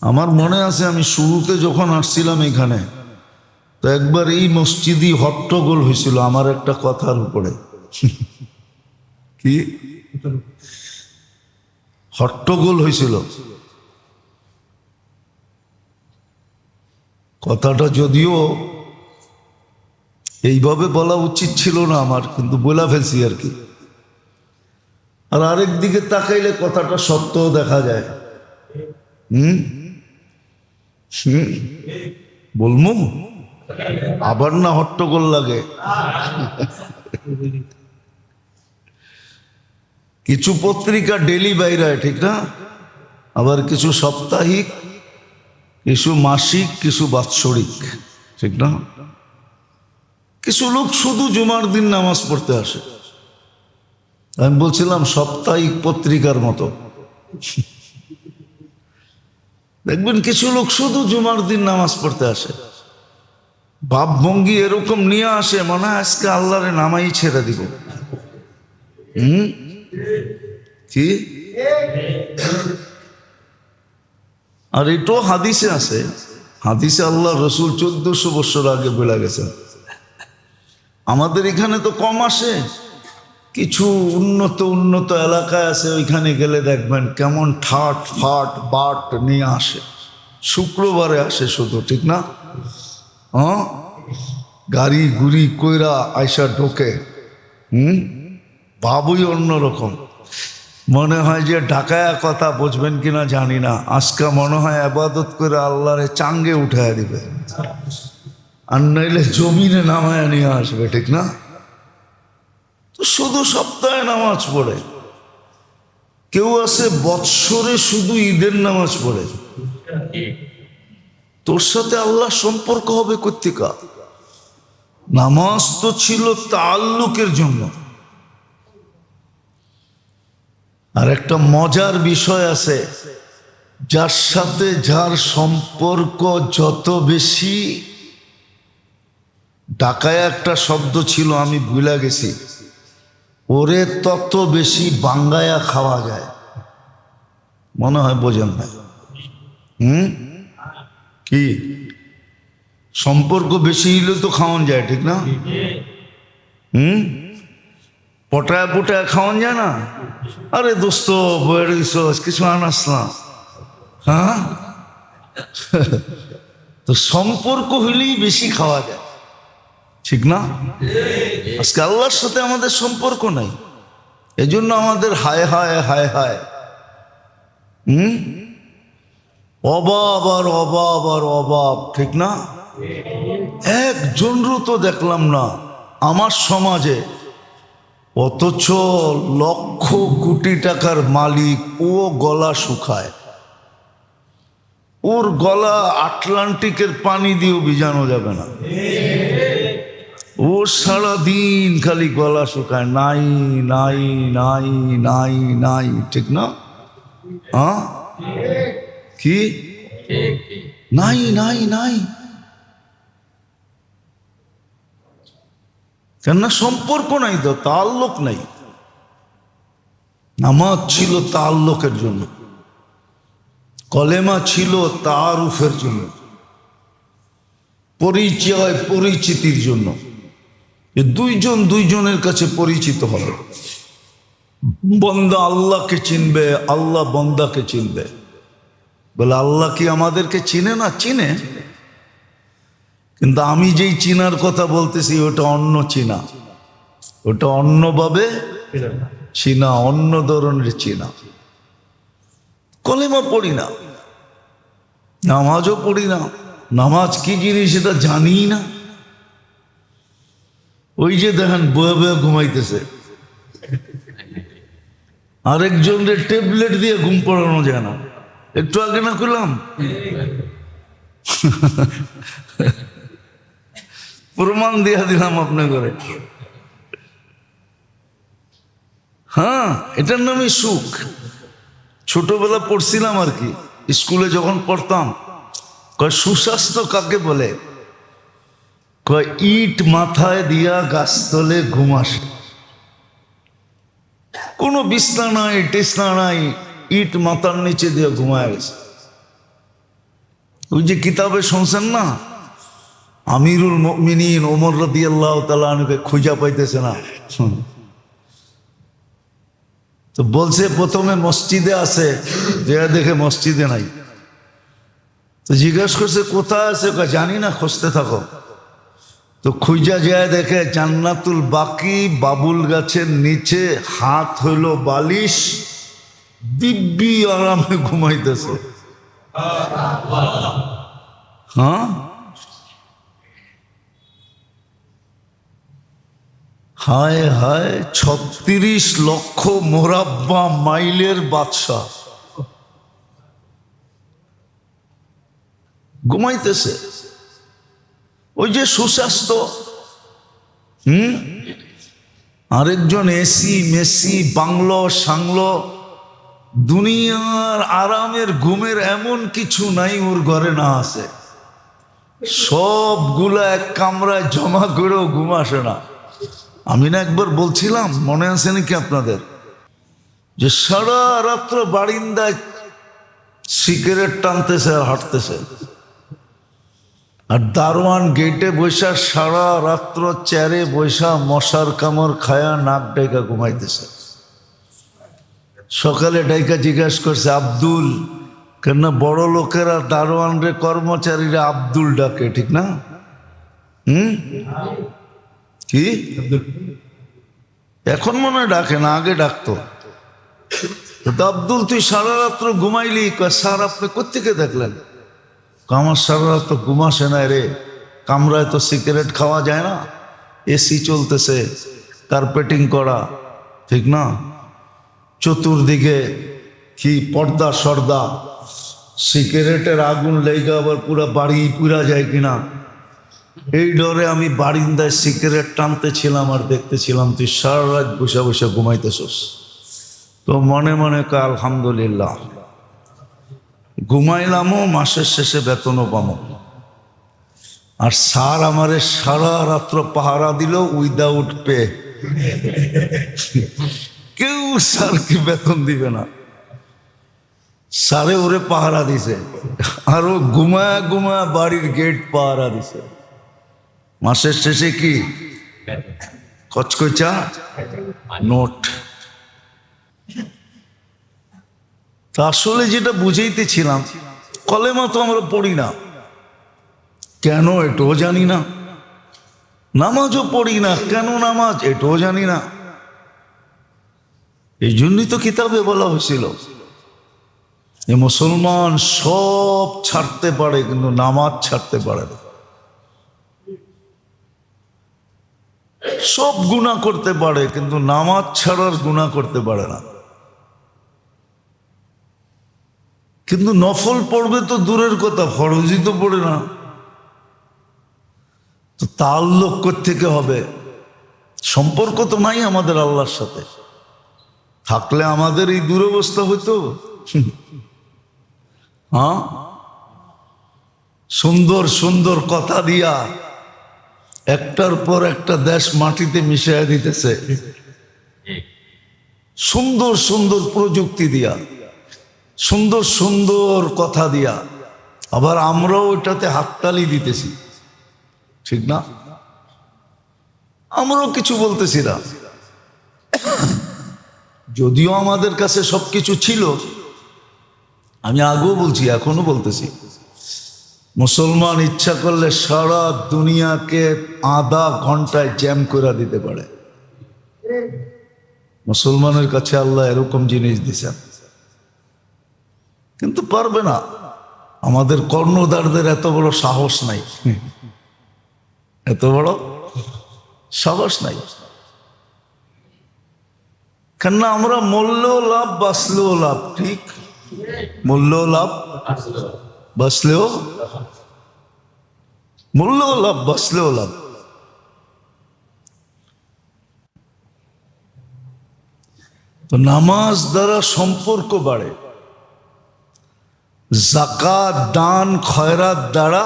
আমার মনে আছে আমি শুরুতে যখন আসছিলাম এখানে, তো একবার এই মসজিদই হট্টগোল হয়েছিল আমার একটা কথার উপরে। কি হট্টগোল হয়েছিল? কথাটা যদিও এইভাবে বলা উচিত ছিল না আমার, কিন্তু বলা ফেলছি আর কি। আর আরেক দিকে তাকাইলে কথাটা সত্যও দেখা যায়। হুম হুম বলমু আবার না হট্টগোল লাগে? কিছু পত্রিকা ডেলি বাইরায়, ঠিক না? আবার কিছু সাপ্তাহিক, কিছু মাসিক, কিছু বাৎসরিক, ঠিক না? কিছু লোক শুধু জুমার দিন নামাজ পড়তে আসে। আমি বলছিলাম সাপ্তাহিক পত্রিকার মতো। দেখবেন কিছু লোক শুধু জুমার দিন নামাজ পড়তে আসে, ভাবভঙ্গি এরকম নিয়ে আসে মনে হয় আজকে আল্লাহরে নামাই ছেড়ে দিব। কি আর এটাও হাদিসে আছে। হাদিসে আল্লাহ রসুল 1400 বছর আগে বলে গেছেন। আমাদের এখানে তো কম আসে, কিছু উন্নত উন্নত এলাকায় আছে, ওইখানে গেলে দেখবেন কেমন ঠাট ফাট বাট নিয়ে আসে। শুক্রবারে আসে শুধু, ঠিক না? হ্যাঁ, গাড়ি গুড়ি কইরা আইসা ঢোকে। ভাবই অন্যরকম। মনে হয় যে ঢাকায়া কথা বুঝবেন কিনা জানি না, আজকে মনে হয় আবাদত করে আল্লাহরে চাঙ্গে উঠায় দিবে, আর নইলে জমিনে নামায় নিয়ে আসবে, ঠিক না? তো শুধু সপ্তাহে নামাজ পড়ে, কেউ আছে বৎসরে শুধু ঈদের নামাজ পড়ে। তোর সাথে আল্লাহ সম্পর্ক হবে কর্তিকা? নামাজ তো ছিল তাআল্লুকের জন্য। আর একটা মজার বিষয় আছে, যার সাথে যার সম্পর্ক যত বেশি, ঢাকায় একটা শব্দ ছিল আমি ভুলে গেছি, ওরে তত বেশি বাঙ্গায়া খাওয়া যায়। মনে হয় বোঝেন না? কি সম্পর্ক বেশি হইলে তো খাওয়ান যায়, ঠিক না? পটায় পটায় খাওয়ান যায় না? আরে দোস্ত বইয়ের কিছু আনাস না, হ্যাঁ? তো সম্পর্ক হইলেই বেশি খাওয়া যায়, ঠিক না? আজকে আল্লাহর সাথে আমাদের সম্পর্ক নাই, এজন্য আমাদের হায় হায় হায় হায়। অভাব আর অভাব আর অভাব, ঠিক না? একজনরও তো দেখলাম না আমার সমাজে, অথচ লক্ষ কোটি টাকার মালিক, ও গলা শুকায়। ওর গলা আটলান্টিকের পানি দিয়েও ভিজানো যাবে না। ও সারাদিন খালি গলা শুকায়, নাই নাই নাই নাই নাই, ঠিক না? হ্যাঁ, কি নাই নাই নাই? কেননা সম্পর্ক নাই, তো তাআল্লুক নাই। নামাজ ছিল তাআল্লুকের জন্য, কলেমা ছিল তাআরুফের জন্য, পরিচয় পরিচিতির জন্য। দুইজন দুইজনের কাছে পরিচিত হবে, বন্দা আল্লাহকে চিনবে, আল্লাহ বন্দাকে চিনবে। বলে আল্লাহ কি আমাদেরকে চিনে না? চিনে, কিন্তু আমি যেই চিনার কথা বলতেছি ওটা অন্য চিনা, ওটা অন্যভাবে চিনা, অন্য ধরনের চিনা। কলেমা পড়ি না, নামাজও পড়ি না, নামাজ কি জিনিস এটা জানি না। ওই যে দেখেন বয়ে বয়ে ঘুমাইতেছে, আরেকজনের ট্যাবলেট দিয়ে ঘুম পড়ানো যায় না। একটু আগে না করলাম, প্রমাণ দিয়ে দিলাম আপনার ঘরে। হ্যাঁ, এটার নামই সুখ। ছোটবেলা পড়ছিলাম আর কি, স্কুলে যখন পড়তাম, কয় সুস্বাস্থ্য কাকে বলে? কয় ইট মাথায় দিয়া গাছতলে ঘুম আসে। কোনো বিছনা নাই টিছনা নাই, ইট মাথার নিচে দিয়ে ঘুমায় গেছে। ওই যে কিতাবে শুনছেন না, আমিরুল মুমিনিন ওমর রাদিয়াল্লাহু তাআলা আনহুকে খুঁজা পাইতেছে না। তো বলছে প্রথমে মসজিদে আছে, যে দেখে মসজিদে নাই। তো জিজ্ঞেস করছে কোথায় আছে, জানি না, খুঁজতে থাকো। তো খুঁজা যায় দেখে জান্নাতুল বাকি বাবুল গাছের নিচে, হাত হইল বালিশ, দিব্যি আরামে ঘুমাইতেছে। হ্যাঁ, হায় হায়, 36 লক্ষ মোরাব্বা মাইলের বাদশা ঘুমাইতেছে। ওই যে সুস্বাস্থ্য, আরেকজন এসি মেসি বাংলো সাংলো, দুনিয়ার আরামের ঘুমের এমন কিছু নাই ওর ঘরে না আছে। সবগুলা এক কামরায় জমা করেও ঘুম আসে না। আমি না একবার বলছিলাম, মনে আছে নাকি আপনাদের, যে সারা রাত্র বারিন্দায় সিগারেট টানতেছে আর হাঁটতেছে, আর দারোয়ান গেটে বৈশা সারা রাত্র চেয়ারে বৈশা মশার কামড় খায়া নাক ডাইকা ঘুমাইতেছে। সকালে ডাইকা জিজ্ঞাসা করছে আব্দুল, কেন বড় লোকেরা দারোয়ান রে কর্মচারীরা আব্দুল ডাকে, ঠিক না? কি এখন মনে হয় ডাকে না, আগে ডাকতো। তো আব্দুল তুই সারা রাত্র ঘুমাইলি? স্যার আপনি কোত্থেকে দেখলেন? আমার সারা রাত্র ঘুম আসে না রে, কামরায় তো সিগারেট খাওয়া যায় না, এসি চলতেছে, কার্পেটিং করা, ঠিক না, চতুর্দিকে কি পর্দা সর্দা, সিগারেটের আগুন লেগে আবার পুরো বাড়ি পুরা যায় কিনা, এই ডরে আমি বারিন্দায় সিগারেট টানতেছিলাম আর দেখতেছিলাম তুই সারা রাত বসে বসে ঘুমাইতেছস। তো মনে মনে কা আলহামদুলিল্লাহ, ঘুমাইলামও, মাসের শেষে বেতনও পামো। আর স্যার আমারে সারা রাত্র পাহারা দিল উইদাউট পে। কেউ স্যারকে বেতন দিবে না, স্যারে ওরে পাহারা দিছে, আর ও ঘুমায়া ঘুমায়া বাড়ির গেট পাহারা দিছে। মাসের শেষে কি কচকচা নোট। তা আসলে যেটা বুঝাইতেছিলাম, কলেমা তো আমরা পড়ি না, কেন এটাও জানি না। নামাজও পড়ি না, কেন নামাজ এটাও জানি না। এই জন্যই তো কিতাবে বলা হয়েছিল যে মুসলমান সব ছাড়তে পারে কিন্তু নামাজ ছাড়তে পারে না। সব গুনাহ করতে পারে কিন্তু নামাজ ছাড়ার গুনাহ করতে পারে না। কিন্তু নফল পড়বে তো দূরের কথা, ফরজই তো পড়ে না। তো তাআল্লুক কোত্থেকে হবে? সম্পর্ক তো নাই আমাদের আল্লাহর সাথে। থাকলে আমাদের এই দুরবস্থা হইতো? হ্যাঁ, সুন্দর সুন্দর কথা দিয়া একটার পর একটা দেশ মাটিতে মিশিয়ে দিতেছে, সুন্দর সুন্দর প্রযুক্তি দিয়া, সুন্দর সুন্দর কথা দিয়া, আবার আমরাও ওইটাতে হাততালি দিতেছি, ঠিক না? আমরাও কিছু বলতেছি না, যদিও আমাদের কাছে সবকিছু ছিল। আমি আগেও বলছি, এখনো বলতেছি, মুসলমান ইচ্ছা করলে সারা দুনিয়াকে আধা ঘন্টায় জ্যাম করে দিতে পারে। মুসলমানের কাছে আল্লাহ এরকম জিনিস দিছেন, কিন্তু পারবে না। আমাদের কর্ণধারদের এত বড় সাহস নাই, এত বড় সাহস নাই। কেননা আমরা মরলেও লাভ, বাঁচলেও লাভ, ঠিক? মরলেও লাভ, বাঁচলেও, মরলেও লাভ, বাঁচলেও লাভ। তো নামাজ দ্বারা সম্পর্ক বাড়ে, যাকাত দান খয়রাত দ্বারা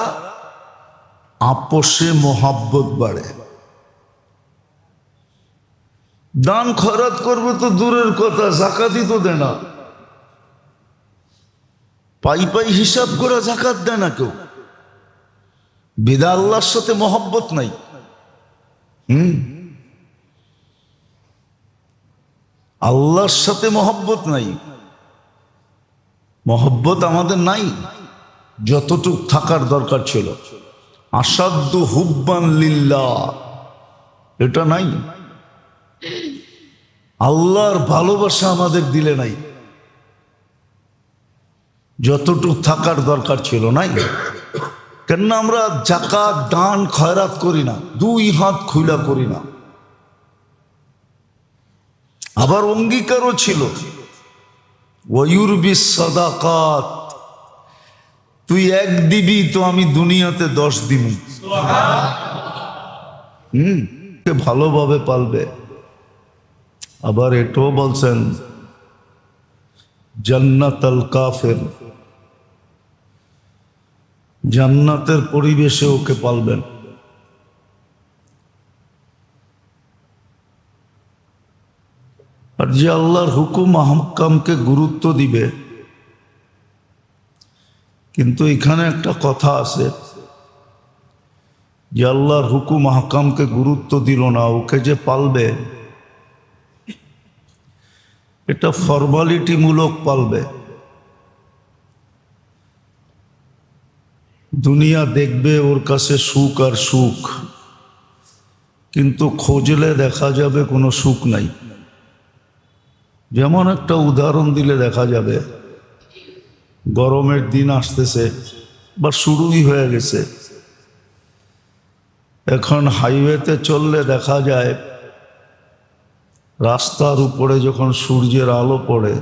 আপোষে মোহাব্বত বাড়ে। দান খয়রাত করবে তো দূরের কথা, যাকাতই তো দেয় না। পাই পাই হিসাব করে যাকাত দেয় না কেউ, বিদা আল্লাহর সাথে মহব্বত নাই। আল্লাহর সাথে মহব্বত নাই, মহব্বত আমাদের নাই যতটুক থাকার দরকার ছিল। আসাদ্দু হুব্বান লিল্লাহ, এটা নাই। আল্লাহর ভালোবাসা আমাদের দিলে নাই, যতটুক থাকার দরকার ছিল নাই। কেননা আমরা যাকাত দান খয়রাত করি না, দুই হাত খুলা করি না। আবার অঙ্গীকারও ছিল ওয়ুরবিস সাদাকাত, তুই এক দিবি তো আমি দুনিয়াতে 10 দিব। ভালোভাবে পালবে। আবার এটাও বলছেন জান্নাতুল কাফির, জান্নাতের পরিবেশে ওকে পালবেন। আর যে আল্লাহর হুকুম আহকামকে গুরুত্ব দিবে, কিন্তু এখানে একটা কথা আছে যে আল্লাহর হুকুম আহকামকে গুরুত্ব দিল না, ওকে যে পালবে এটা ফর্মালিটি মূলক পালবে। দুনিয়া দেখবে ওর কাছে সুখ আর সুখ, কিন্তু খোঁজলে দেখা যাবে কোনো সুখ নাই। যেমন একটা উদাহরণ দিলে দেখা যাবে, গরমের দিন আসতেছে বা শুরুই হয়ে গেছে। এখন হাইওয়েতে চললে দেখা যায় রাস্তার উপরে যখন সূর্যের আলো পড়ে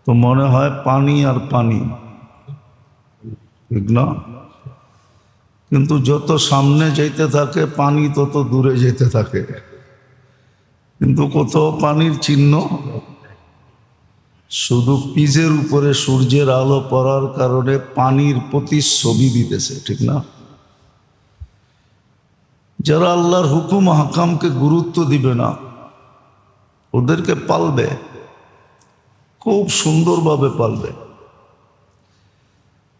তো মনে হয় পানি আর পানি, ঠিক না? কিন্তু যত সামনে যেতে থাকে পানি তত দূরে যেতে থাকে, কিন্তু কোথাও পানির চিহ্ন। শুধু পিজের উপরে সূর্যের আলো পড়ার কারণে পানির প্রতিচ্ছবি দিতেছে, ঠিক না? যারা আল্লাহর হুকুম হাকামকে গুরুত্ব দিবে না, ওদেরকে পালবে, খুব সুন্দরভাবে পালবে।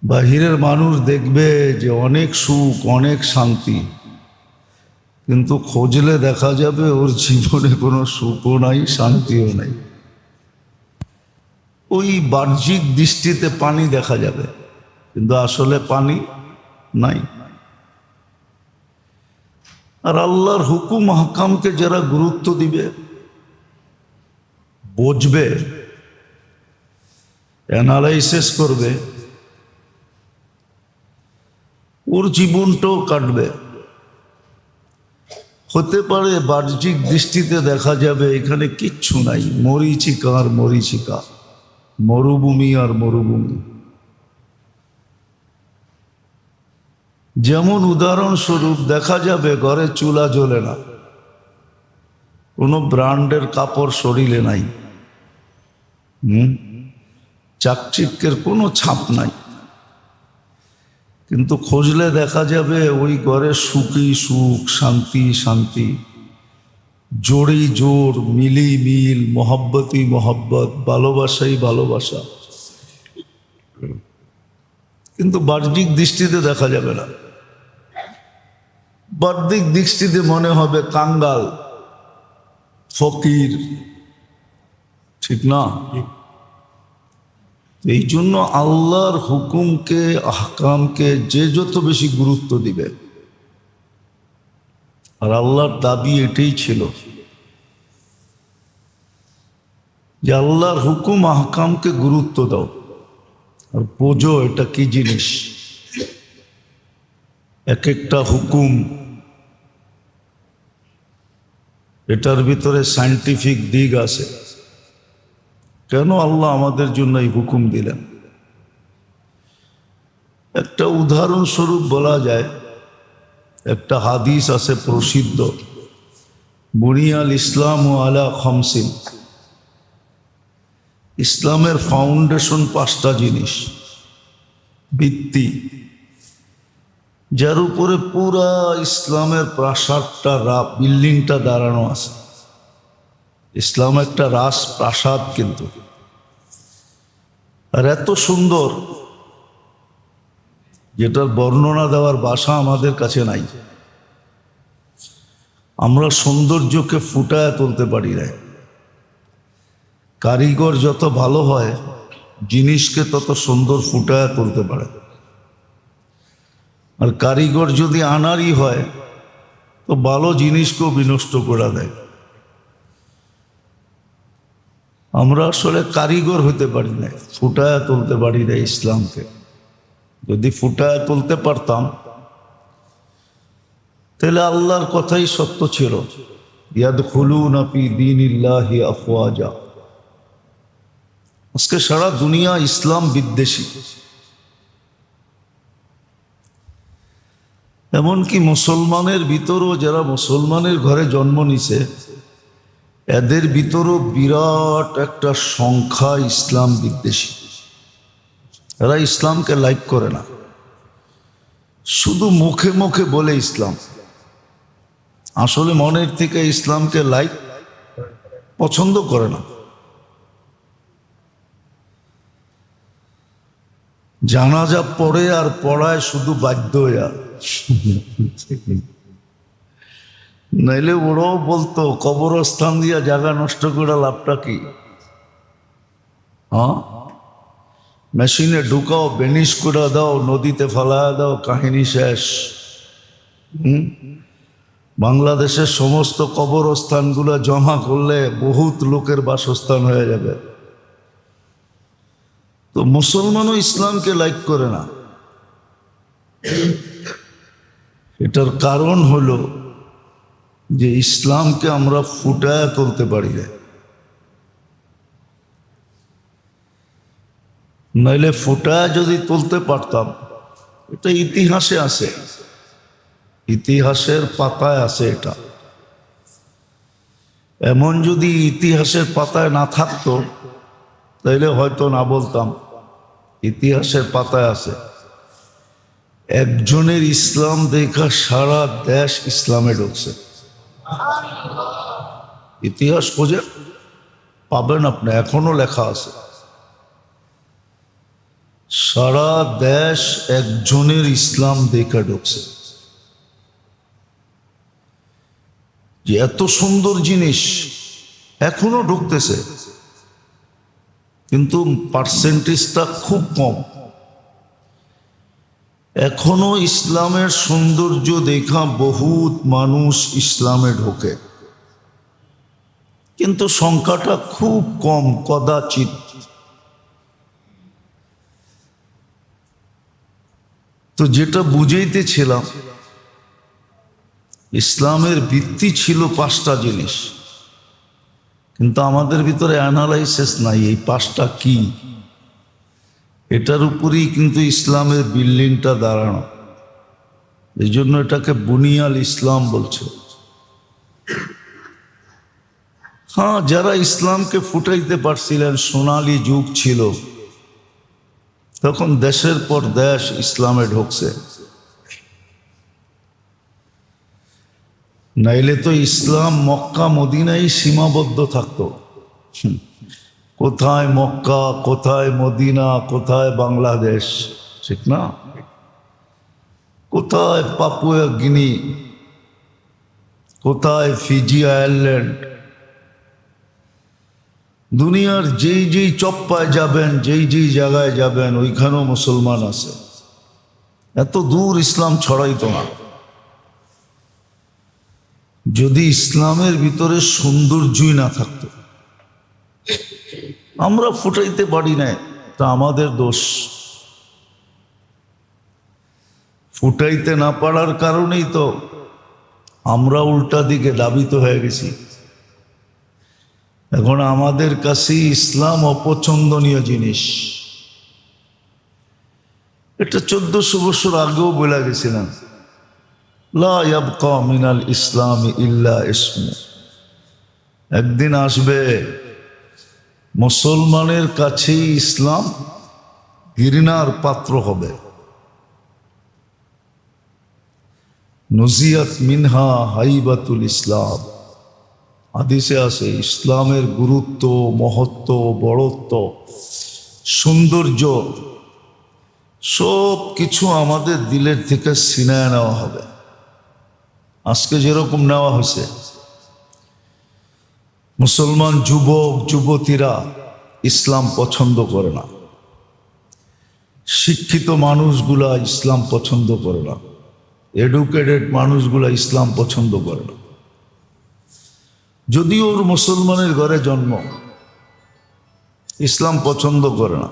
বাহিরের মানুষ দেখবে যে অনেক সুখ অনেক শান্তি, কিন্তু খোঁজলে দেখা যাবে ওর জীবনে কোনো সুখও নাই শান্তিও নাই। ওই বাহ্যিক দৃষ্টিতে পানি দেখা যাবে, কিন্তু আসলে পানি নাই। আর আল্লাহর হুকুম হাকামকে যারা গুরুত্ব দিবে, বুঝবে, অ্যানালাইসিস করবে, ওর জীবনটাও কাটবে। হতে পারে বাহ্যিক দৃষ্টিতে দেখা যাবে এখানে কিচ্ছু নাই, মরীচিকা আর মরীচিকা, মরুভূমি আর মরুভূমি। যেমন উদাহরণস্বরূপ দেখা যাবে ঘরে চুলা জ্বলে না, কোনো ব্র্যান্ডের কাপড় শরীরে নাই, চাকচিক্যের কোনো ছাপ নাই, কিন্তু খোঁজলে দেখা যাবে ওই ঘরে সুখই সুখ, শান্তি শান্তি, জোরেই জোর, মিলি মিল, মহব্বতই মহব্বত, ভালোবাসাই ভালোবাসা। কিন্তু বাহ্যিক দৃষ্টিতে দেখা যাবে না, বাহ্যিক দৃষ্টিতে মনে হবে কাঙ্গাল, ফকির, ঠিক না? এই জন্য আল্লাহর হুকুমকে আহকামকে যে যত বেশি গুরুত্ব দিবে, আর আল্লাহর দাবি এটাই ছিল যে আল্লাহর হুকুম আহকামকে গুরুত্ব দাও আর বোঝো এটা কি জিনিস। এক একটা হুকুম, এটার ভিতরে সায়েন্টিফিক দিক আছে। কেন আল্লাহ আমাদের জন্য এই হুকুম দিলেন? একটা উদাহরণস্বরূপ বলা যায়, একটা হাদিস আছে প্রসিদ্ধ, বুনিয়াল ইসলাম আলা খামসিন, ইসলামের ফাউন্ডেশন 5টা জিনিস, ভিত্তি, যার উপরে পুরা ইসলামের প্রাসাদটা বিল্ডিংটা দাঁড়ানো আছে। ইসলাম একটা রাজপ্রাসাদ, কিন্তু আর এত সুন্দর, যেটার বর্ণনা দেওয়ার ভাষা আমাদের কাছে নাই। আমরা সৌন্দর্যকে ফুটায় তুলতে পারি না। কারিগর যত ভালো হয়, জিনিসকে তত সুন্দর ফুটায় তুলতে পারে। আর কারিগর যদি আনারই হয়, তো ভালো জিনিসকেও বিনষ্ট করে দেয়। আমরা আসলে কারিগর হতে পারি না, ফুটায় তুলতে পারি না ইসলামকে। যদি ফুটায় তুলতে পারতাম, তাহলে আল্লাহর কথাই সত্য ছিল, ইয়াদখুলুনা ফি দীনিল্লাহি আফওয়াজা। আজকে সারা দুনিয়া ইসলাম বিদ্বেষী। এমনকি মুসলমানের ভিতরও, যারা মুসলমানের ঘরে জন্ম নিছে, এদের ভিতরও বিরাট একটা সংখ্যা ইসলাম বিদ্বেষী। এরা ইসলামকে লাইক করে না, শুধু মুখে মুখে বলে ইসলাম, আসলে মনের থেকে ইসলামকে লাইক পছন্দ করে না। জানাজা পড়ে আর পড়ায় শুধু বাধ্য হইয়া, নাইলে ওরাও বলতো কবরস্থান দিয়া জায়গা নষ্ট করে লাভটা কি? হ্যাঁ, মেশিনে ঢুকাও, বেনিশ করে দাও, নদীতে ফেলায় দাও, কাহিনী শেষ। বাংলাদেশের সমস্ত কবরস্থানগুলো জমা করলে বহুত লোকের বাসস্থান হয়ে যাবে। তো মুসলমানও ইসলামকে লাইক করে না। এটার কারণ হলো যে ইসলামকে আমরা ফুটায় তুলতে পারি না। নইলে ফুটায় যদি তুলতে পারতাম, এটা ইতিহাসে আছে, ইতিহাসের পাতায় আছে এটা। এমন যদি ইতিহাসের পাতায় না থাকতো, তাইলে হয়তো না বলতাম। ইতিহাসের পাতায় আছে, একজনের ইসলাম দেখা সারা দেশ ইসলামে ঢুকছে। ইতিহাস খোঁজে পাবেন আপনি, এখনো লেখা আছে। সারা দেশ একজনের ইসলাম দেখা ঢুকছে। যে এত সুন্দর জিনিস এখনো ঢুকতেছে, কিন্তু পার্সেন্টেজটা খুব কম। এখনো ইসলামের সৌন্দর্য দেখা বহুত মানুষ ইসলামে ঢোকে, কিন্তু সংখ্যাটা খুব কম, কদাচিৎ। তো যেটা বুঝাইতেছিলাম, ইসলামের ভিত্তি ছিল 5টা জিনিস, কিন্তু আমাদের ভিতরে অ্যানালাইসিস নাই এই 5টা কি। এটার উপরেই কিন্তু ইসলামের বিল্ডিংটা দাঁড়ানো। এই জন্য এটাকে বুনিয়াল ইসলাম বলছে। হ্যাঁ, যারা ইসলামকে ফুটাইতে পারছিলেন, সোনালী যুগ ছিল, তখন দেশের পর দেশ ইসলামে ঢুকছে। নাইলে তো ইসলাম মক্কা মদিনায় সীমাবদ্ধ থাকতো। কোথায় মক্কা, কোথায় মদিনা, কোথায় বাংলাদেশ, ঠিক না? কোথায় পাপুয়া গিনি, কোথায় ফিজি আয়ারল্যান্ড। দুনিয়ার যেই যেই চপ্পায় যাবেন, যেই যেই জায়গায় যাবেন, ওইখানেও মুসলমান আছে। এত দূর ইসলাম ছড়াইতো না। যদি ইসলামের ভিতরে সৌন্দর্যই না থাকতো, আমরা ফুটাইতে পারি না, তা আমাদের দোষ। ফুটাইতে না পারার কারণেই তো আমরা উল্টা দিকে দাবিত হয়ে গেছি। এখন আমাদের কাছে ইসলাম অপছন্দনীয় জিনিস। এটা 1400 বছর আগেও বলে গেছিলাম, লা ইয়াবকা মিনাল ইসলামি ইল্লা ইসমু। একদিন আসবে মুসলমানের কাছে ইসলাম ঘৃণার পাত্র হবে। নজিয়াত মিনহা হাইবাতুল ইসলাম। হাদিসে আছে ইসলামের গুরুত্ব, মহত্ব, বড়ত্ব সৌন্দর্য সব কিছু আমাদের দিলের থেকে ছিনায় নেওয়া হবে। আজকে যেরকম নেওয়া হয়েছে, মুসলমান যুবক যুবতীরা ইসলাম পছন্দ করে না, শিক্ষিত মানুষগুলা ইসলাম পছন্দ করে না, এডুকেটেড মানুষগুলা ইসলাম পছন্দ করে না। যদিও ওর মুসলমানের ঘরে জন্ম, ইসলাম পছন্দ করে না।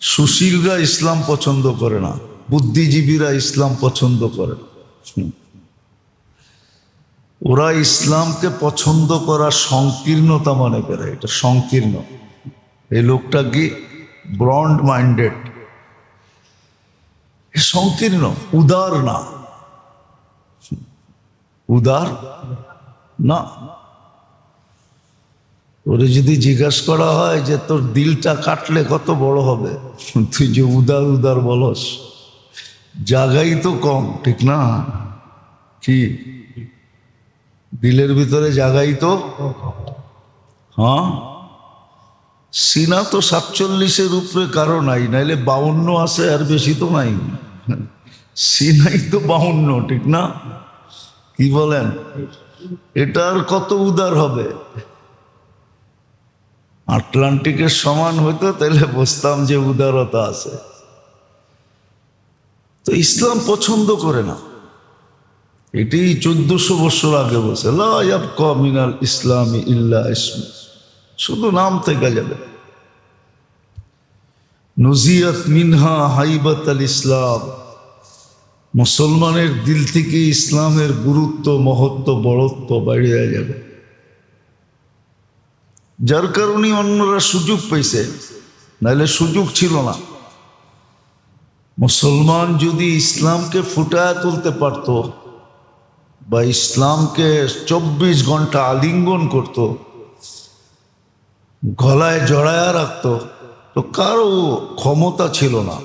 সুশীলরা ইসলাম পছন্দ করে না, বুদ্ধিজীবীরা ইসলাম পছন্দ করে না। ওরা ইসলামকে পছন্দ করা সংকীর্ণতা মনে করে, এটা সংকীর্ণ। এই লোকটা কি ব্রড মাইন্ডেড, সংকীর্ণ, উদার না, উদার না। ওরে যদি জিজ্ঞাসা করা হয় যে তোর দিলটা কাটলে কত বড় হবে, তুই যে উদার উদার বলস, জায়গাই তো কম, ঠিক না? কি দিলের ভিতরে জায়গাই তো, হ্যাঁ, সিনা তো 47-এর উপরে কারো নাই, নাইলে 52 আছে, আর বেশি তো নাই। সিনাই তো 52, ঠিক না? কি বলেন? এটা আর কত উদার হবে? আটলান্টিকের সমান হইতো তাহলে বুঝতাম যে উদারতা আছে। তো ইসলাম পছন্দ করে না। এটি 1400 বছর আগে বলছে, লা ইয়াবকা মিনাল ইসলামি ইল্লা ইসমু, শুধু নাম থেকে যাবে। নুজিয়াত মিনহা হাইবাত আল ইসলাম, মুসলমানের দিল থেকে ইসলামের গুরুত্ব, মহত্ব, বড়ত্ব বাড়িয়ে যাবে। যার কারণে অন্যরা সুযোগ পাইছে, নাহলে সুযোগ ছিল না। মুসলমান যদি ইসলামকে ফুটায় তুলতে পারত, বা ইসলামকে 24 ঘন্টা আলিঙ্গন করত, গলায় জড়ায়া রাখত, তো কারো ক্ষমতা ছিল না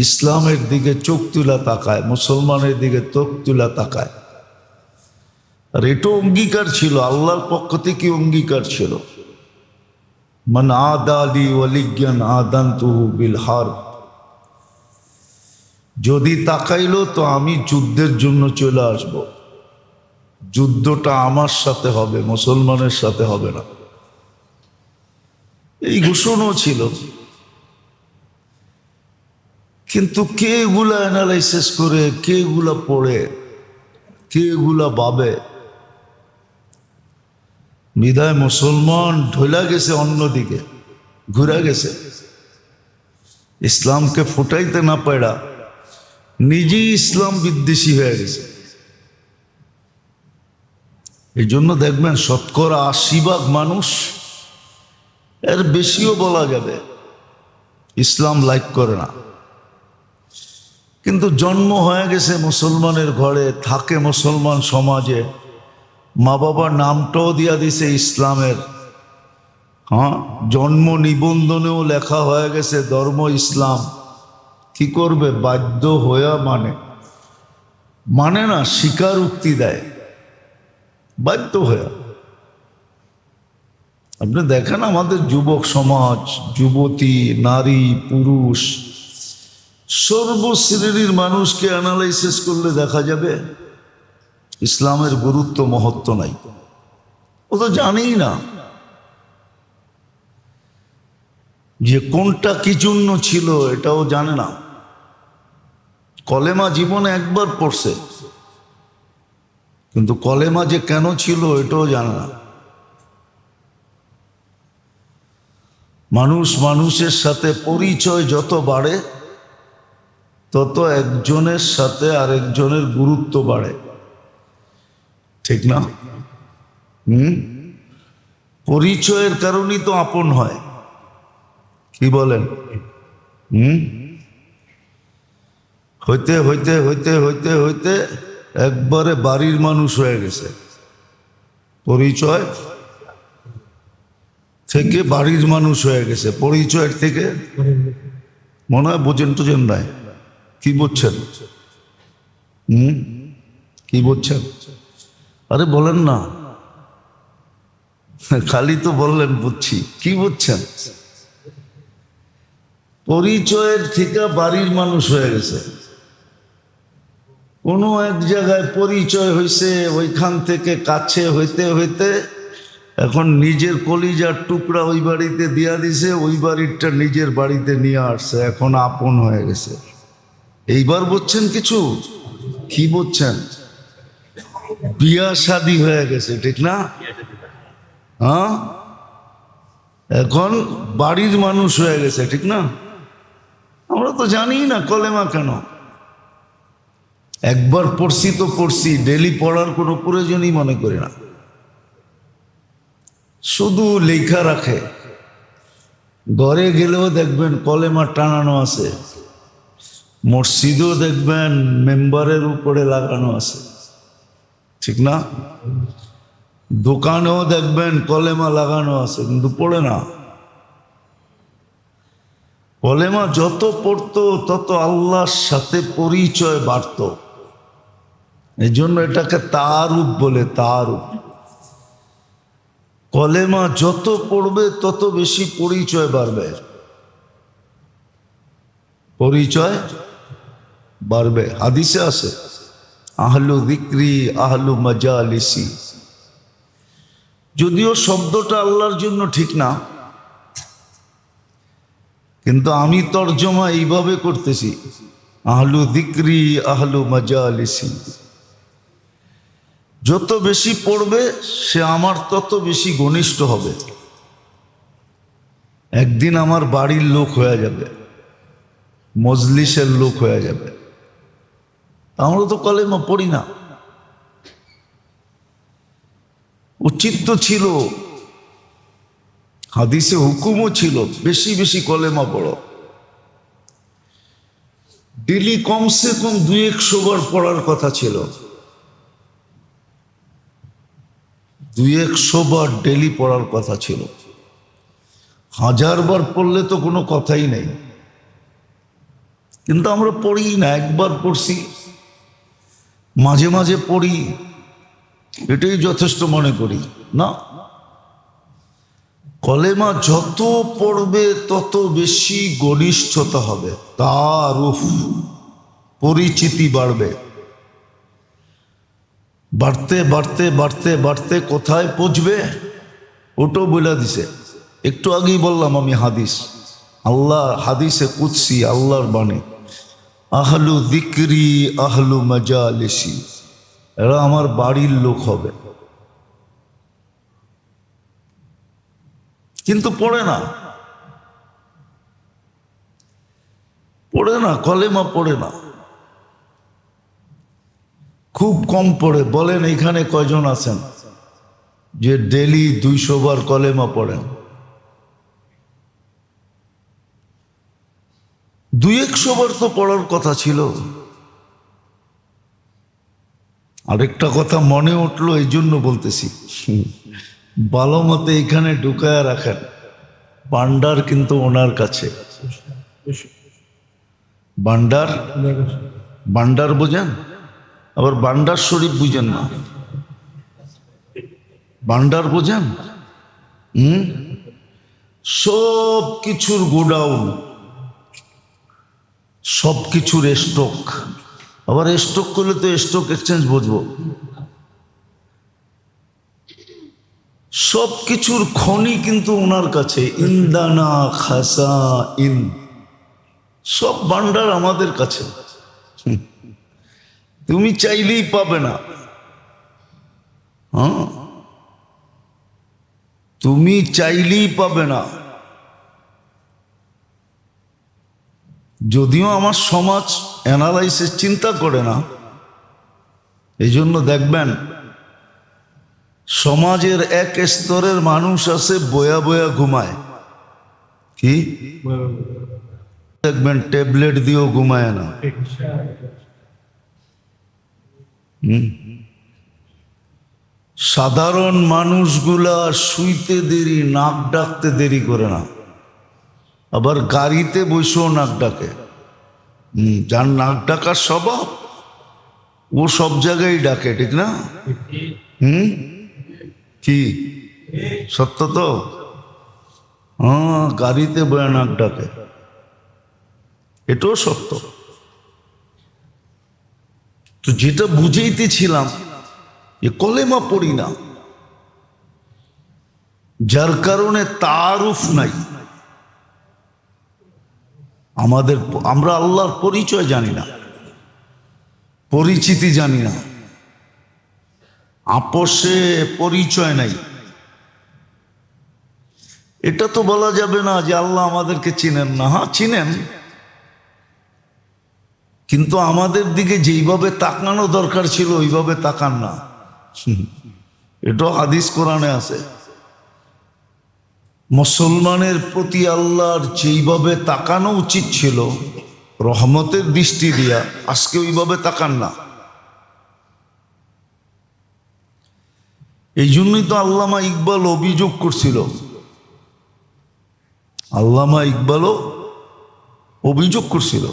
ইসলামের দিকে চোখ তুলা তাকায়, মুসলমানের দিকে চোখ তুলা তাকায়। আর এটাও অঙ্গীকার ছিল, আল্লাহর পক্ষ থেকে অঙ্গীকার ছিল, মান আদালি ওয়ালিয়ান আদানতুহু বিল হারব, যদি তাকাইলো তো আমি যুদ্ধের জন্য চলে আসব, যুদ্ধটা আমার সাথে হবে, মুসলমানের সাথে হবে না। এই ঘোষণাও ছিল। কিন্তু কে এগুলা অ্যানালাইসিস করে, কে এগুলা পড়ে, কে এগুলা ভাবে? বিদায় মুসলমান ঢইলা গেছে, অন্যদিকে ঘুরে গেছে। ইসলামকে ফুটাইতে না পারা নিজেই ইসলাম বিদ্বেষী হয়ে গেছে। এই জন্য দেখবেন 80% মানুষ, এর বেশিও বলা যাবে, ইসলাম লাইক করে না। কিন্তু জন্ম হয়ে গেছে মুসলমানের ঘরে, থাকে মুসলমান সমাজে, মা বাবার নামটাও দিয়া দিছে ইসলামের, হ্যাঁ, জন্ম নিবন্ধনেও লেখা হয়ে গেছে ধর্ম ইসলাম। কি করবে? বাধ্য হইয়া মানে না, স্বীকারোক্তি দেয় বাধ্য হইয়া। আপনি দেখেন আমাদের যুবক সমাজ, যুবতী, নারী, পুরুষ, সর্বশ্রেণীর মানুষকে অ্যানালাইসিস করলে দেখা যাবে ইসলামের গুরুত্ব, মহত্ব নাই। ও তো জানেই না যে কোনটা কি জন্য ছিল, এটাও জানে না। কলেমা জীবনে একবার পড়ছে, কিন্তু কলেমা যে কেন ছিল এটাও জানে না। মানুষ মানুষের সাথে পরিচয় যত বাড়ে, তত একজনের সাথে আরেকজনের গুরুত্ব বাড়ে, ঠিক না? পরিচয়ের কারণেই তো আপন হয়। কি বলেন? হইতে হইতে হইতে হইতে হইতে একবারে বাড়ির মানুষ হয়ে গেছে। পরিচয় থেকে বাড়ির মানুষ হয়ে গেছে, পরিচয়ের থেকে মনে হয় বোঝেন টোঝেন নাই। কি বুঝছেন? কি বুঝছেন? আরে বলেন না। খালি তো বললেন বুঝছি, কি বুঝছেন? পরিচয়ের থেকে বাড়ির মানুষ হয়ে গেছে। কোনো এক জায়গায় পরিচয় হয়েছে, ওইখান থেকে কাছে হইতে হইতে এখন নিজের কলিজার টুকরা ওই বাড়িতে দিয়া দিছে, ওই বাড়িটা নিজের বাড়িতে নিয়ে আসছে, এখন আপন হয়ে গেছে। এইবার বুঝছেন কিছু? কি বুঝছেন? বিয়া শাদী হয়ে গেছে, ঠিক না? হ্যাঁ, এখন বাড়ির মানুষ হয়ে গেছে, ঠিক না? আমরা তো জানি না কলেমা কেন। একবার পড়ছি তো পড়ছি, ডেলি পড়ার কোনো প্রয়োজনই মনে করি না, শুধু লেখা রাখে। ঘরে গেলেও দেখবেন কলেমা টানানো আছে, মসজিদেও দেখবেন মেম্বারের উপরে লাগানো আছে, ঠিক না? দোকানেও দেখবেন কলেমা লাগানো আছে, কিন্তু পড়ে না। কলেমা যত পড়তো তত আল্লাহর সাথে পরিচয় বাড়ত। এই জন্য এটাকে তাআরুফ বলে, তাআরুফ। কলেমা যত পড়বে তত বেশি পরিচয় বাড়বে, পরিচয় বাড়বে। হাদিসে আছে, আহলু যিকরি আহলু মাজালিসি। যদিও শব্দটা আল্লাহর জন্য ঠিক না, কিন্তু আমি তর্জমা এইভাবে করতেছি, আহলু যিকরি আহলু মাজালিসি। যত বেশি পড়বে সে আমার তত বেশি ঘনিষ্ঠ হবে। একদিন আমার বাড়ির লোক হয়ে যাবে, মজলিসের লোক হয়ে যাবে। আমরা তো কলেমা পড়ি না। উচিত তো ছিল, হাদিসে হুকুমও ছিল, বেশি বেশি কলেমা পড়ো। ডেলি কমসে কম 200 বার পড়ার কথা ছিল, 200 বার ডেলি পড়ার কথা ছিল। 1000 বার পড়লে তো কোনো কথাই নেই, কিন্তু আমরা পড়ি না। একবার পড়ছি, মাঝে মাঝে পড়ি, এটাই যথেষ্ট মনে করি না। কলেমা যত পড়বে তত বেশি ঘনিষ্ঠতা হবে, তাআরুফ, পরিচিতি বাড়বে। বাড়তে বাড়তে বাড়তে বাড়তে কোথায় পৌঁছবে ওটাও বলে দিছে। একটু আগেই বললাম আমি হাদিস, আল্লাহ হাদিসে কুদসি, আল্লাহর বাণী, আহলু যিকরি আহলু মাজালিসি, এরা আমার বাড়ির লোক হবে। কিন্তু পড়ে না, পড়ে না, কলেমা পড়ে না, খুব কম পড়ে। বলেন এখানে কয়জন আছেন যে ডেলি 200 বার কলেমা পড়েন? 200 বার তো পড়ার কথা ছিল। আরেকটা কথা মনে উঠলো, এই জন্য বলতেছি, ভালো মতে এখানে ঢুকায় রাখেন, ভান্ডার কিন্তু ওনার কাছে। ভান্ডার, ভান্ডার বোঝেন? আবার ভান্ডার শরীফ বুঝেন না, ভান্ডার বোঝেন? সব কিছুর গোডাউন, সব কিছুর স্টক। আবার স্টক করলে তো স্টক এক্সচেঞ্জ বুঝবো। সব কিছুর খনি কিন্তু ওনার কাছে, ইন্দানা খাসা ইন, সব ভান্ডার আমাদের কাছে। তুমি চাইলেই পাবে না। হ্যাঁ, তুমি চাইলেই পাবে না। যদিও আমার সমাজ অ্যানালাইসিস চিন্তা করে না, এই জন্য দেখবেন সমাজের এক স্তরের মানুষ আছে বয়া বয়া ঘুমায়। কি দেখবেন ট্যাবলেট দিয়েও ঘুমায় না। সাধারণ মানুষগুলা শুইতে দেরি, নাক ডাকতে দেরি করে না। আবার গাড়িতে বসেও নাক ডাকে। যার নাক ডাকার স্বভাব, ও সব জায়গায় ডাকে, ঠিক না? কি সত্য তো? হ্যাঁ, গাড়িতে ভয়ানক ডাকে, এটাও সত্য। তো যেটা বুঝাইতেছিলাম, যে কলেমা পড়ি না, যার কারণে তারুফ নাই আমাদের। আমরা আল্লাহর পরিচয় জানি না, পরিচিতি জানি না, আপোষে পরিচয় নাই। এটা তো বলা যাবে না যে আল্লাহ আমাদেরকে চিনেন না। হ্যাঁ, চিনেন, কিন্তু আমাদের দিকে যেইভাবে তাকানো দরকার ছিল ওইভাবে তাকান না। এটাও হাদিস কোরআনে আছে। মুসলমানের প্রতি আল্লাহর যেইভাবে তাকানো উচিত ছিল রহমতের দৃষ্টি দিয়া, আজকে ওইভাবে তাকান না। এই জন্যই তো আল্লামা ইকবাল অভিযোগ করছিল, আল্লামা ইকবালও অভিযোগ করছিল,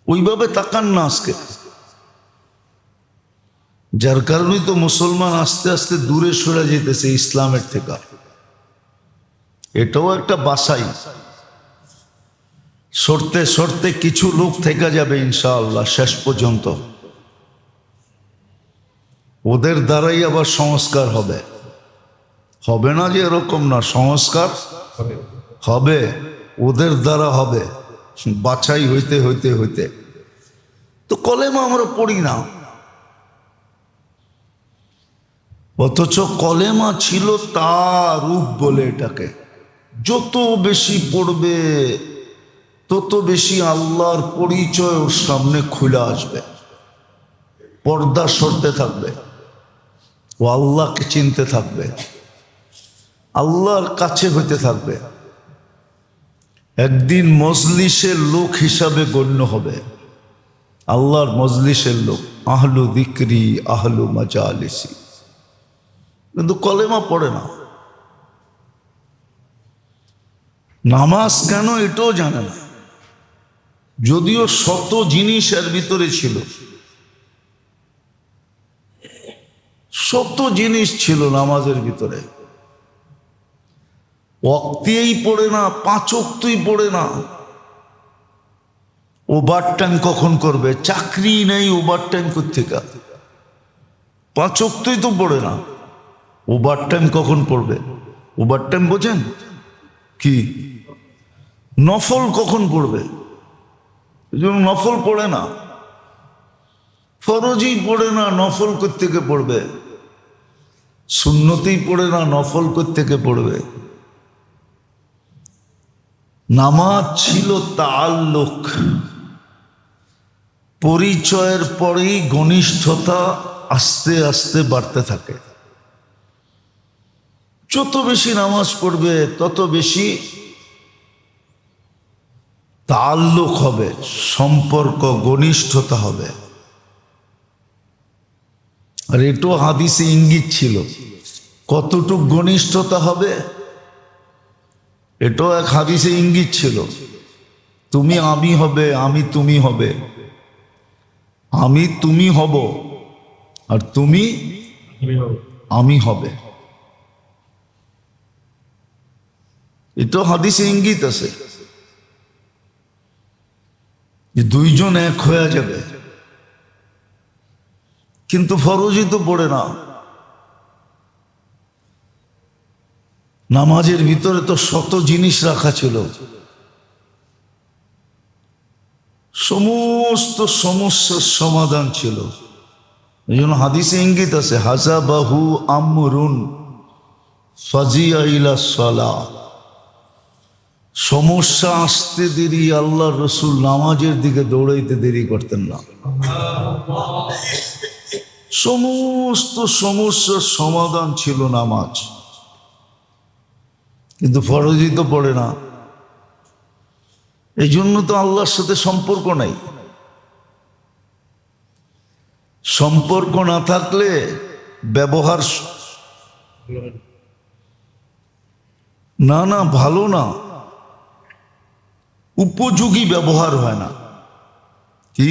ওইভাবে তাকান না আজকে। যার কারণেই তো মুসলমান আস্তে আস্তে দূরে সরে যেতেছে ইসলামের থেকে। এটাও একটা বাসাই, সরতে সরতে কিছু লোক থেকে যাবে ইনশাআল্লাহ শেষ পর্যন্ত। ওদের দ্বারাই আবার সংস্কার হবে, হবে না যে এরকম না, সংস্কার হবে, ওদের দ্বারা হবে, বাছাই হইতে হইতে হইতে। তো কলেমা আমরা পড়ি না, অথচ কলেমা ছিল তার রূপ বলে এটাকে। যত বেশি পড়বে তত বেশি আল্লাহর পরিচয় ওর সামনে খুলে আসবে, পর্দা সরতে থাকবে, ও আল্লাহকে চিনতে থাকবে, আল্লাহর কাছে হইতে থাকবে। একদিন মজলিসের লোক হিসাবে গণ্য হবে, আল্লাহর মজলিসের লোক, আহলু যিকরি আহলু মাজালিসি। কিন্তু কলেমা পড়ে না, নামাজ কেন এটাও জানে না, যদিও শত জিনিস এর ভিতরে ছিল, শত জিনিস ছিল নামাজের ভিতরে। ওয়াক্তেই পড়ে না, 5 ওয়াক্তই পড়ে না। ওভার টাইম কখন করবে? চাকরি নেই, ওভার টাইম কোত্থেকে? 5 ওয়াক্তই তো পড়ে না, ওভার টাইম কখন পড়বে? ওভার টাইম বোঝেন কি? নফল কখন পড়বে? এই জন্য নফল পড়ে না, ফরজই পড়ে না, নফল কোত্থেকে পড়বে? সুন্নতেই পড়ে না, নফল কোত্থেকে পড়বে? নামাজ ছিল তাআল্লুক, পরিচয়ের পরেই ঘনিষ্ঠতা আস্তে আস্তে বাড়তে থাকে। যত বেশি নামাজ পড়বে তত বেশি তাআল্লুক হবে, সম্পর্ক ঘনিষ্ঠতা হবে। আর এটাও হাদিসে ইঙ্গিত ছিল, কতটুক ঘনিষ্ঠতা হবে এটাও এক হাদিসে ইঙ্গিত ছিল। তুমি আমি হবে, আমি তুমি হবে, আমি তুমি হব, আর তুমি আমি হবে। এটাও হাদিসে ইঙ্গিত আছে যে দুইজন এক হয়ে যাবে। কিন্তু ফরজই তো পড়ে না। নামাজের ভিতরে তো শত জিনিস রাখা ছিল, সমস্ত সমস্যার সমাধান ছিল। এই জন্য হাদিসে ইঙ্গিত আছে, হাজাবাহু আমরুন ফাজিয়া ইলা সালাহ। সমস্যা আসতে দেরি, আল্লাহ রসুল নামাজের দিকে দৌড়াইতে দেরি করতেন না। সমস্ত সমস্যার সমাধান ছিল নামাজ, কিন্তু ফরজই তো পড়ে না। এই জন্য তো আল্লাহর সাথে সম্পর্ক নাই। সম্পর্ক না থাকলে ব্যবহার না না ভালো না, উপযোগী ব্যবহার হয় না। কি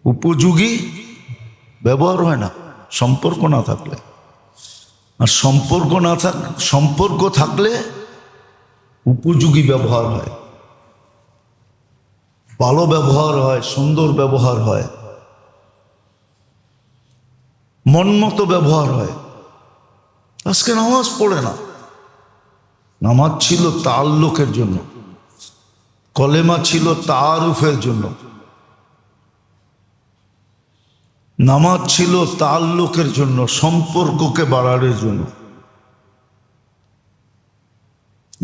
উপযোগী ব্যবহার হয় না? সম্পর্ক না থাকলে। আর সম্পর্ক থাকলে উপযোগী ব্যবহার হয়, ভালো ব্যবহার হয়, সুন্দর ব্যবহার হয়, মনমতো ব্যবহার হয়। আজকে নামাজ পড়ে না। নামাজ ছিল তাআল্লুকের জন্য, কলেমা ছিল তাআরুফের জন্য, নামাজ ছিল তাআল্লুকের জন্য, সম্পর্ককে বাড়ানোর জন্য।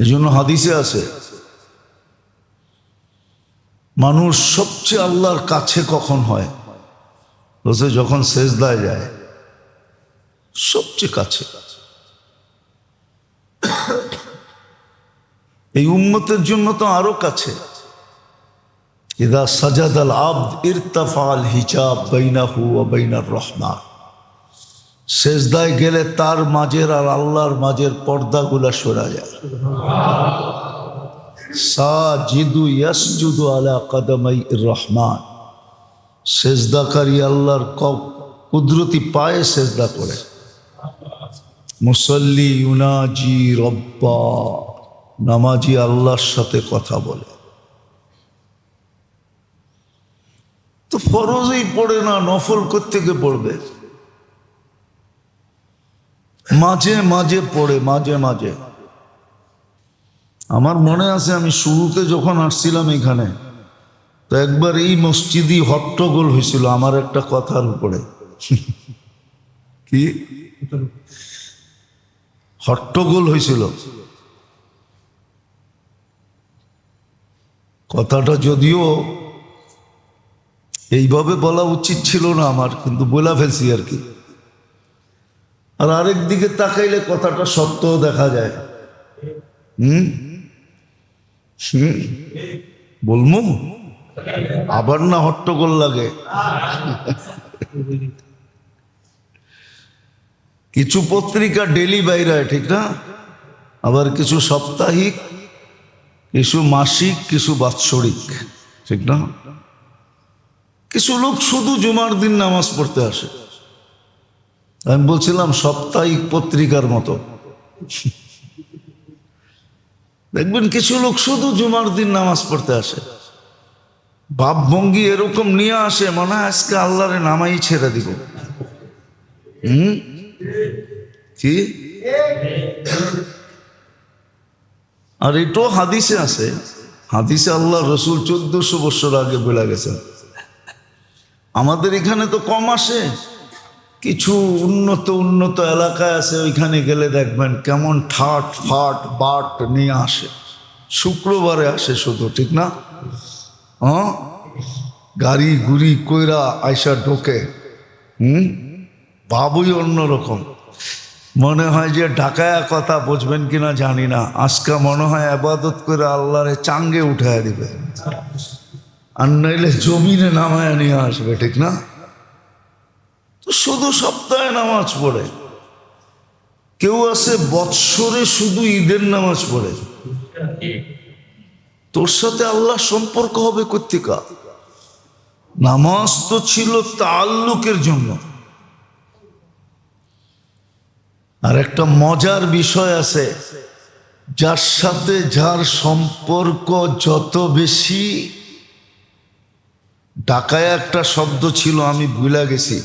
এই জন্য হাদিসে আছে মানুষ সবচেয়ে আল্লাহর কাছে কখন হয়? বলছে যখন সেজদায় যায়, সবচেয়ে কাছে। এই উম্মতের জন্য তো আরো কাছে। ইদা সাজাদাল আবদ ইরতাফাল হিজাব বাইনাহু ওয়া বাইনার রহমান। সেজদায় গেলে তার মাঝের আর আল্লাহর মাঝের পর্দাগুলা সরা যায়। সাজিদু ইয়াসজুদু আলা কদমাই রহমান। সেজদাকারী আল্লাহর কুদরতি পায়ে সেজদা করে। মুসল্লি ইউনাজি রব্বা। নামাজি আল্লাহর সাথে কথা বলে। তো ফরজই পড়ে না, নফল কোত্থেকে পড়বে? মাঝে মাঝে পড়ে, মাঝে মাঝে। আমার মনে আছে আমি শুরুতে যখন আসছিলাম এখানে, তো একবার এই মসজিদই হট্টগোল হয়েছিল আমার একটা কথার উপরে। কি হট্টগোল হয়েছিল? কথাটা যদিও এইভাবে বলা উচিত ছিল না আমার, কিন্তু বলা ফেলছি আর কি। আর আরেক দিকে তাকাইলে কথাটা সত্যও দেখা যায়। বলমু আবার না হট্টগোল লাগে? কিছু পত্রিকা ডেলি বাইরে, ঠিক না? আবার কিছু সাপ্তাহিক, কিছু মাসিক, কিছু বাৎসরিক, ঠিক না? কিছু লোক শুধু জুমার দিন নামাজ পড়তে আসে। আমি বলছিলাম সাপ্তাহিক পত্রিকার মতো। দেখবেন কিছু লোক শুধু জুমার দিন নামাজ পড়তে আসে। ভাবভঙ্গি এরকম নিয়ে আসে, মনে হয় আজকে আল্লাহরে নামাই ছেড়ে দিব। কি? আর এটাও হাদিসে আছে। হাদিসে আল্লাহ রসুল 1400 বছর আগে বলে গেছেন। আমাদের এখানে তো কম আসে, কিছু উন্নত এলাকায় আছে, ওইখানে গেলে দেখবেন কেমন ঠাট ফাট বাট নিয়ে আসে। শুক্রবারে আসে শুধু, ঠিক না? গাড়ি গুড়ি কইরা আইসা ঢোকে। ভাবই অন্যরকম। মনে হয় যে ঢাকায়া কথা বুঝবেন কিনা জানি না, আজকে মনে হয় আবাদত করে আল্লাহরে চাঙ্গে উঠায় দিবে, আর নইলে জমিনে নামায় নিয়ে আসবে, ঠিক না? তো শুধু সপ্তাহে নামাজ পড়ে। কেউ আছে বৎসরে শুধু ঈদের নামাজ পড়ে। তোর সাথে আল্লাহ সম্পর্ক হবে কোত্থেকা? নামাজ তো ছিল তাআল্লুকের জন্য। আর একটা মজার বিষয় আছে, যার সাথে যার সম্পর্ক যত বেশি, ঢাকায় একটা শব্দ ছিল আমি ভুলে গেছি,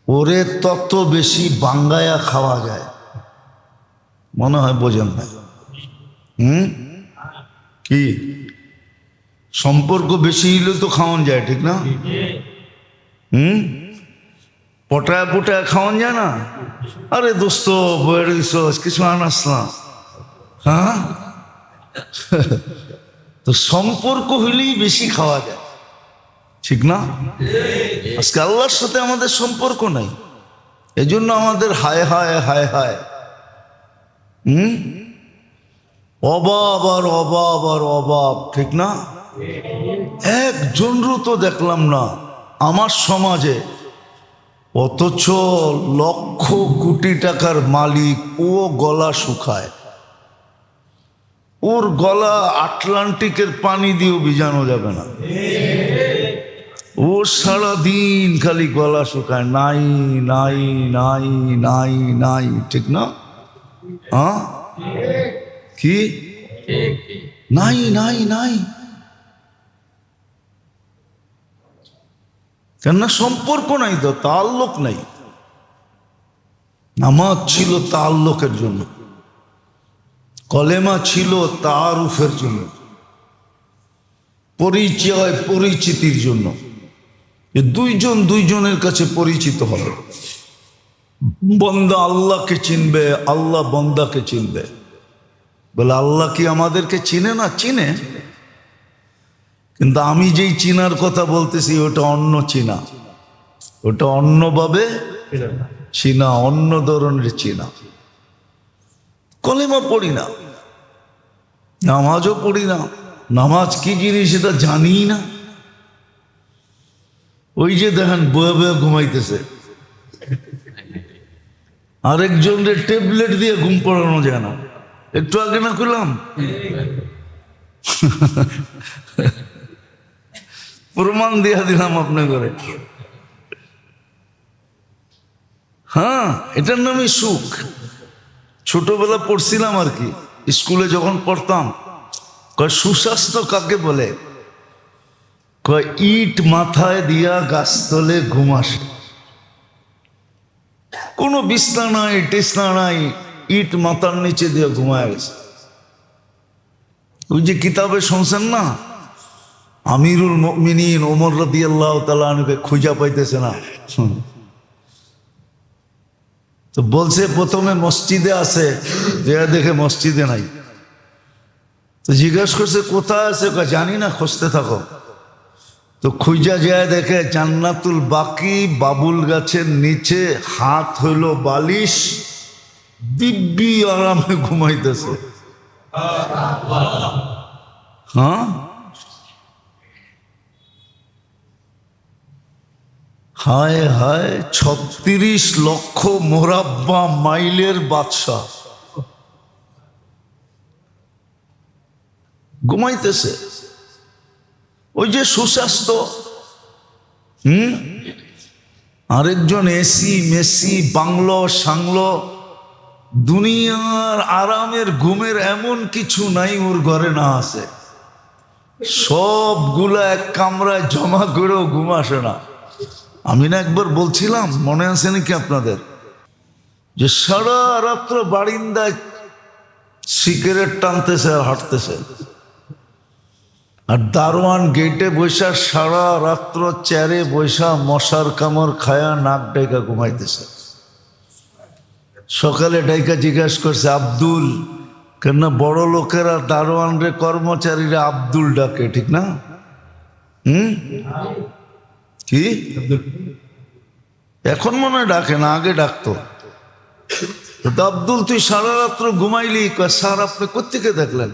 ওরে তত বেশি বাঙ্গায়া খাওয়া যায়। মনে হয় বোঝেন না? কি সম্পর্ক বেশি হইলে তো খাওয়ান যায়, ঠিক না? পটায় পটায় খাওয়ান যায় না? আরে দোস্ত বইয়ের কিছু আনাস না, হ্যাঁ? তো সম্পর্ক হইলেই বেশি খাওয়া যায়, ঠিক না? আজকে আল্লাহর সাথে আমাদের সম্পর্ক নাই, এজন্য আমাদের হায় হায় হায় হায়। অভাব আর অভাব আর অভাব, ঠিক না? একজনরও তো দেখলাম না আমার সমাজে, অথচ লক্ষ কোটি টাকার মালিক, ও গলা শুকায়। ওর গলা আটলান্টিকের পানি দিয়েও ভিজানো যাবে না। ও সারাদিন খালি গলা শুকায়, নাই নাই নাই নাই নাই, ঠিক না? হ্যাঁ, কি নাই নাই নাই? কেননা সম্পর্ক নাই, তো তাল্লুক নাই। নামাজ ছিল তাল্লুকের জন্য, কলেমা ছিল তাআরুফের জন্য, পরিচয় পরিচিতির জন্য। দুইজন দুইজনের কাছে পরিচিত হবে, বন্দা আল্লাহকে চিনবে, আল্লাহ বন্দাকে চিনবে। বলে আল্লাহ কি আমাদেরকে চিনে না? চিনে, কিন্তু আমি যেই চিনার কথা বলতেছি ওটা অন্য চিনা, ওটা অন্যভাবে চিনা, অন্য ধরনের চিনা। কলেমা পড়ি না, নামাজও পড়ি না, নামাজ কি জিনিস এটা জানি না। ওই যে দেখেন বয়ে বয়ে ঘুমাইতেছে, আরেকজনের ট্যাবলেট দিয়ে ঘুম পড়ানো যায় না। একটু আগে না করলাম, প্রমাণ দিয়ে দিলাম আপনার ঘরে। হ্যাঁ, এটার নামই সুখ। ছোটবেলা পড়ছিলাম আর কি, স্কুলে যখন পড়তাম, কয় সুস্বাস্থ্য কাকে বলে? কয় ইট মাথায় দিয়া গাছতলে ঘুম আসে। কোনো বিছনা নাই, টিসনা নাই, ইট মাথার নিচে দিয়ে ঘুমায় গেছে। ওই যে কিতাবে শুনছেন না, আমিরুল মুমিনিন ওমর রাদিয়াল্লাহু তাআলা আনহুকে খুঁজা পাইতেছে না, তো বলছে প্রথমে মসজিদে আছে, যে দেখে মসজিদে নাই। তো জিজ্ঞাসা করছে কোথায় আছে? জানি না, খুঁজতে থাকো। তো খুঁজা যায় দেখে জান্নাতুল বাকি বাবুল গাছের নিচে, হাত হইল বালিশ, দিব্যি আরামে ঘুমাইতেছে। হ্যাঁ, হায় হায়, 36 লক্ষ মোরাব্বা মাইলের বাদশা ঘুমাইতেছে। ওই যে সুস্বাস্থ্য। আরেকজন এসি মেসি বাংলো সাংলো, দুনিয়ার আরামের ঘুমের এমন কিছু নাই ওর ঘরে না আছে। সবগুলা এক কামরায় জমা করেও ঘুম আসে না। আমি না একবার বলছিলাম, মনে আছে নাকি আপনাদের, যে সারা রাত্র বারিন্দায় সিগারেট টানতেছে আর হাঁটতেছে, আর দারোয়ান গেটে বৈশা সারা রাত্র চেয়ারে বৈশা মশার কামড় খায়া নাক ডাইকা ঘুমাইতেছে। সকালে ডাইকা জিজ্ঞাসা করছে আব্দুল, কেননা বড় লোকেরা দারোয়ান রে কর্মচারীরা আব্দুল ডাকে, ঠিক না? কি এখন মনে হয় ডাকে না, আগে ডাকতো। তো আব্দুল তুই সারা রাত্র ঘুমাইলি? স্যার আপনি কোত্থেকে দেখলেন?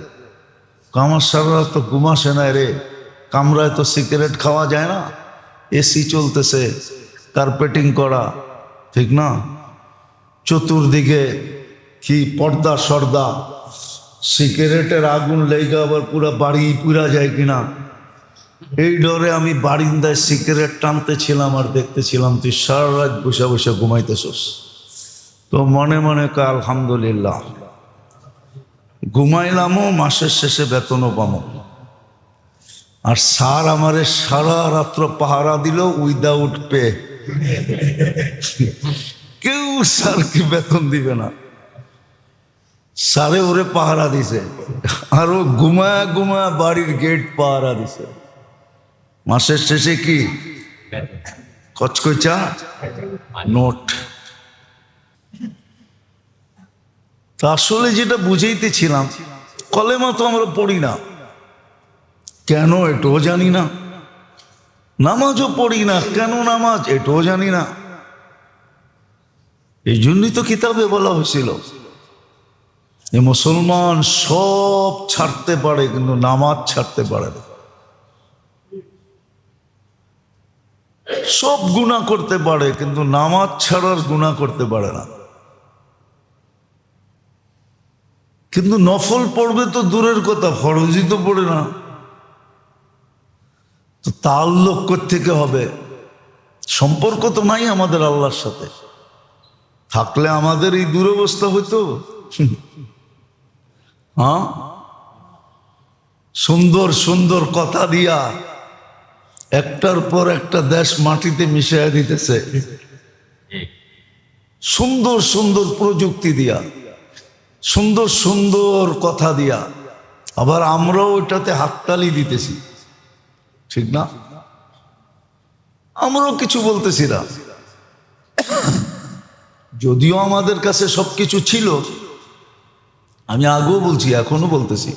আমার সারা রাত্র ঘুম আসে না রে, কামরায় তো সিগারেট খাওয়া যায় না, এসি চলতেছে, কার্পেটিং করা, ঠিক না, চতুর্দিকে কি পর্দা সর্দা, সিগারেটের আগুন লেগে আবার পুরো বাড়ি পুরা যায় কিনা, এই ডরে আমি বারিন্দায় সিগারেট টানতেছিলাম আর দেখতেছিলাম তুই সারা রাত বসে বসে ঘুমাইতেছস। তো মনে মনে কা আলহামদুলিল্লাহ, ঘুমাইলামও, মাসের শেষে বেতনও পামো। আর স্যার আমারে সারা রাত্র পাহারা দিল উইদাউট পে। কেউ স্যারকে বেতন দিবে না, স্যারে ওরে পাহারা দিছে, আর ও ঘুমায়া ঘুমায়া বাড়ির গেট পাহারা দিছে। মাসের শেষে কি কচকচা নোট। তা আসলে যেটা বুঝাইতেছিলাম, কলেমা তো আমরা পড়ি না, কেন এটাও জানি না। নামাজও পড়ি না, কেন নামাজ এটাও জানি না। এই জন্যই তো কিতাবে বলা হয়েছিল যে মুসলমান সব ছাড়তে পারে কিন্তু নামাজ ছাড়তে পারে না। সব গুনাহ করতে পারে কিন্তু নামাজ ছাড়ার গুনাহ করতে পারে না। কিন্তু নফল পড়বে তো দূরের কথা, ফরজই তো পড়ে না। তো তাল্লুক কোত্থেকে হবে? সম্পর্ক তো নাই আমাদের আল্লাহর সাথে। থাকলে আমাদের এই দুরবস্থা হইতো? হ্যাঁ, সুন্দর সুন্দর কথা দিয়া একটার পর একটা দেশ মাটিতে মিশিয়ে দিতেছে, সুন্দর সুন্দর প্রযুক্তি দিয়া, সুন্দর সুন্দর কথা দিয়া, আবার আমরাও ওইটাতে হাততালি দিতেছি, ঠিক না? আমরাও কিছু বলতেছি না, যদিও আমাদের কাছে সবকিছু ছিল। আমি আগেও বলছি, এখনো বলতেছি,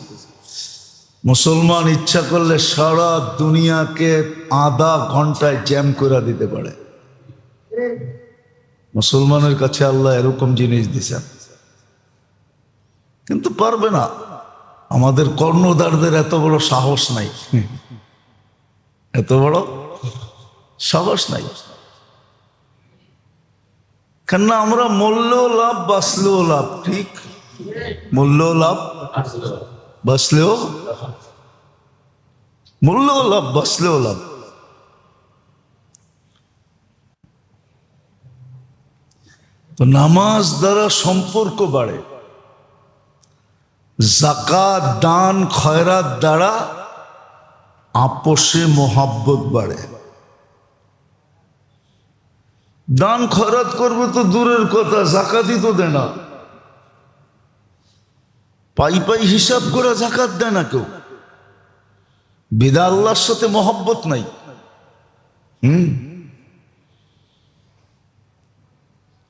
মুসলমান ইচ্ছা করলে সারা দুনিয়াকে আধা ঘন্টায় জ্যাম করে দিতে পারে। মুসলমানের কাছে আল্লাহ এরকম জিনিস দিছেন, কিন্তু পারবে না। আমাদের কর্ণধারদের এত বড় সাহস নাই, এত বড় সাহস নাই। কেননা আমরা মরলেও লাভ, বাঁচলেও লাভ। ঠিক, মরলেও লাভ, বাঁচলেও, মরলেও লাভ, বাঁচলেও লাভ। তো নামাজ দ্বারা সম্পর্ক বাড়ে, যাকাত, দান, খয়রাত দ্বারা আপোষে মোহাব্বত বাড়ে। দান খয়রাত করবে তো দূরের কথা, যাকাতই তো দেয় না। পাই পাই হিসাব করে যাকাত দেয় না কেউ। বিদা আল্লাহর সাথে মোহাব্বত নাই।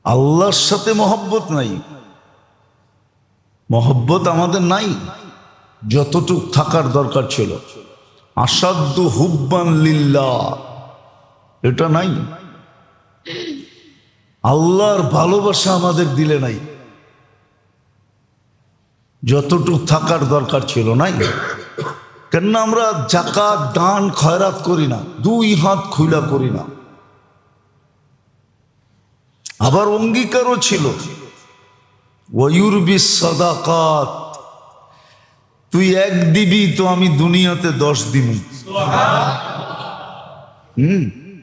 আল্লাহর সাথে মোহাব্বত নাই, মোহাব্বত আমাদের নাই যতটুক থাকার দরকার ছিল। আসাদ্দু হুব্বান লিল্লাহ, এটা নাই। আল্লাহর ভালোবাসা আমাদের দিলে নাই, যতটুক থাকার দরকার ছিল নাই। কেননা আমরা যাকাত, দান, খয়রাত করি না, দুই হাত খুলা করি না। আবার অঙ্গীকারও ছিল, ওয়ুরবি সাদাকাত, তুই এক দিবি তো আমি দুনিয়াতে 10 দিব।